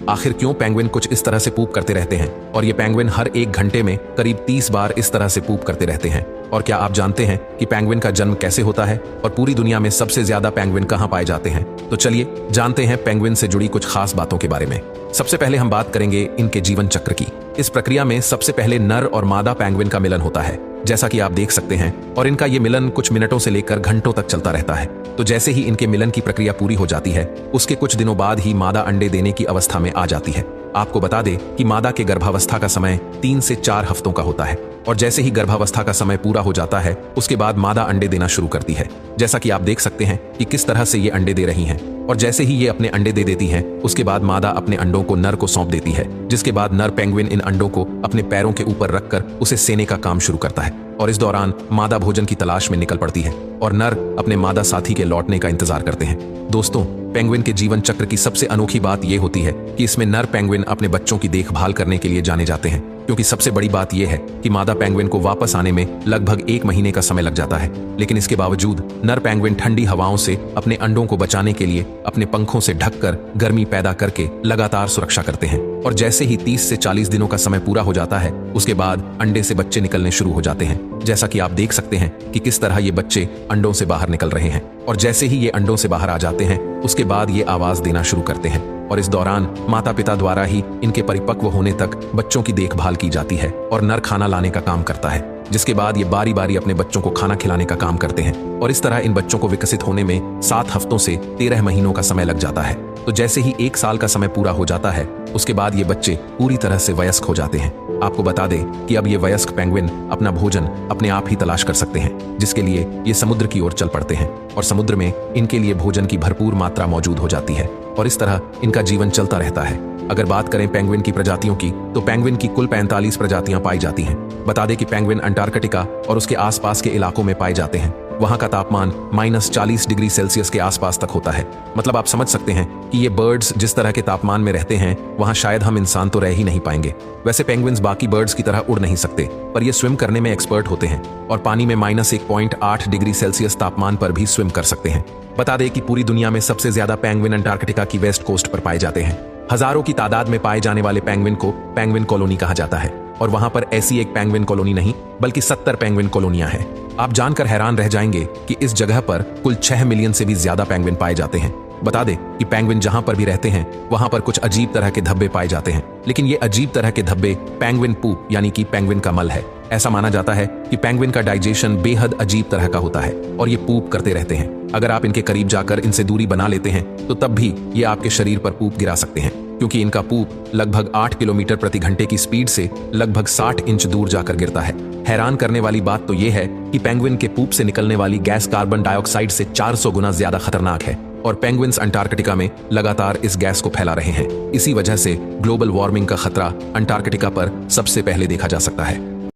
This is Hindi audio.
आखिर क्यों पेंगुइन कुछ इस तरह से पूप करते रहते हैं और ये पेंगुइन हर 1 घंटे में करीब 30 बार इस तरह से पूप करते रहते हैं? और क्या आप जानते हैं कि पेंगुइन का जन्म कैसे होता है और पूरी दुनिया में सबसे ज्यादा पेंगुइन कहाँ पाए जाते हैं? तो चलिए जानते हैं पेंगुइन से जुड़ी कुछ खास बातों के बारे में। सबसे पहले हम बात करेंगे इनके जीवन चक्र की। इस प्रक्रिया में सबसे पहले नर और मादा पेंगुइन का मिलन होता है, जैसा कि आप देख सकते हैं, और इनका ये मिलन कुछ मिनटों से लेकर घंटों तक चलता रहता है। तो जैसे ही इनके मिलन की प्रक्रिया पूरी हो जाती है, उसके कुछ दिनों बाद ही मादा अंडे देने की अवस्था में आ जाती है। आपको बता दें कि मादा के गर्भावस्था का समय 3 से 4 हफ्तों का होता है, और जैसे ही गर्भावस्था का समय पूरा हो जाता है, उसके बाद मादा अंडे देना शुरू करती है। जैसा कि आप देख सकते हैं कि किस तरह से ये अंडे दे रही हैं, और जैसे ही ये अपने अंडे दे देती हैं, उसके बाद मादा अपने अंडों को नर को सौंप देती है, जिसके बाद नर पेंगुइन इन अंडों को अपने पैरों के ऊपर रखकर उसे सेने का काम शुरू करता है। और इस दौरान मादा भोजन की तलाश में निकल पड़ती है और नर अपने मादा साथी के लौटने का इंतजार करते हैं। दोस्तों, पेंगुइन के जीवन चक्र की सबसे अनोखी बात यह होती है कि इसमें नर पेंगुइन अपने बच्चों की देखभाल करने के लिए जाने जाते हैं, क्योंकि सबसे बड़ी बात यह है कि मादा पेंगुइन को वापस आने में लगभग 1 महीने का समय लग जाता है। लेकिन इसके बावजूद नर पेंगुइन ठंडी हवाओं से अपने अंडों को बचाने के लिए अपने पंखों से ढककर गर्मी पैदा करके लगातार सुरक्षा करते हैं। और जैसे ही 30 से 40 दिनों का समय पूरा हो जाता है, उसके बाद अंडे से बच्चे निकलने शुरू हो जाते हैं। जैसा कि आप देख सकते हैं कि किस तरह ये बच्चे अंडों से बाहर निकल रहे हैं, और जैसे ही ये अंडों से बाहर आ जाते हैं, उसके बाद ये आवाज देना शुरू करते हैं। और इस दौरान माता पिता द्वारा ही इनके परिपक्व होने तक बच्चों की देखभाल की जाती है, और नर खाना लाने का काम करता है, जिसके बाद ये बारी बारी अपने बच्चों को खाना खिलाने का काम करते हैं। और इस तरह इन बच्चों को विकसित होने में 7 हफ्तों से 13 महीनों का समय लग जाता है। तो जैसे ही 1 साल का समय पूरा हो जाता है, उसके बाद ये बच्चे पूरी तरह से वयस्क हो जाते हैं। आपको बता दें कि अब ये वयस्क पेंगुइन अपना भोजन अपने आप ही तलाश कर सकते हैं, जिसके लिए ये समुद्र की ओर चल पड़ते हैं, और समुद्र में इनके लिए भोजन की भरपूर मात्रा मौजूद हो जाती है, और इस तरह इनका जीवन चलता रहता है। अगर बात करें पेंगुइन की प्रजातियों की, तो पेंगुइन की कुल 45 प्रजातियां पाई जाती हैं। बता दें कि पेंगुइन अंटार्कटिका और उसके आसपास के इलाकों में पाए जाते हैं। वहां का तापमान -40 डिग्री सेल्सियस के आसपास तक होता है। मतलब आप समझ सकते हैं कि ये बर्ड्स जिस तरह के तापमान में रहते हैं, वहां शायद हम इंसान तो रह ही नहीं पाएंगे। वैसे पेंगुइन्स बाकी बर्ड्स की तरह उड़ नहीं सकते, पर ये स्विम करने में एक्सपर्ट होते हैं, और पानी में -1.8 डिग्री सेल्सियस तापमान पर भी स्विम कर सकते हैं। बता दें कि पूरी दुनिया में सबसे ज्यादा पेंगुइन अंटार्कटिका की वेस्ट कोस्ट पर पाए जाते हैं। हजारों की तादाद में पाए जाने वाले पेंगुइन को पेंगुइन कॉलोनी कहा जाता है, और वहां पर ऐसी एक पेंगुइन कॉलोनी नहीं बल्कि 70 पेंगुइन कॉलोनियां हैं। आप जानकर हैरान रह जाएंगे कि इस जगह पर कुल 6 मिलियन से भी ज्यादा पेंगुइन पाए जाते हैं। बता दें कि पेंगुइन जहां पर भी रहते हैं, वहां पर कुछ अजीब तरह के धब्बे पाए जाते हैं, लेकिन ये अजीब तरह के धब्बे पेंगुइन पूप यानी कि पेंगुइन का मल है। ऐसा माना जाता है कि पेंगुइन का डाइजेशन बेहद अजीब तरह का होता है, और ये पूप करते रहते हैं। अगर आप इनके करीब जाकर इनसे दूरी बना लेते हैं, तो तब भी ये आपके शरीर पर पूप गिरा सकते हैं, क्योंकि इनका पूप लगभग 8 किलोमीटर प्रति घंटे की स्पीड से लगभग 60 इंच दूर जाकर गिरता है। हैरान करने वाली बात तो यह है कि पेंगुइन के पूप से निकलने वाली गैस कार्बन डाइऑक्साइड से 400 गुना ज्यादा खतरनाक है, और पेंगुइन्स अंटार्कटिका में लगातार इस गैस को फैला रहे हैं। इसी वजह से ग्लोबल वार्मिंग का खतरा अंटार्कटिका पर सबसे पहले देखा जा सकता है।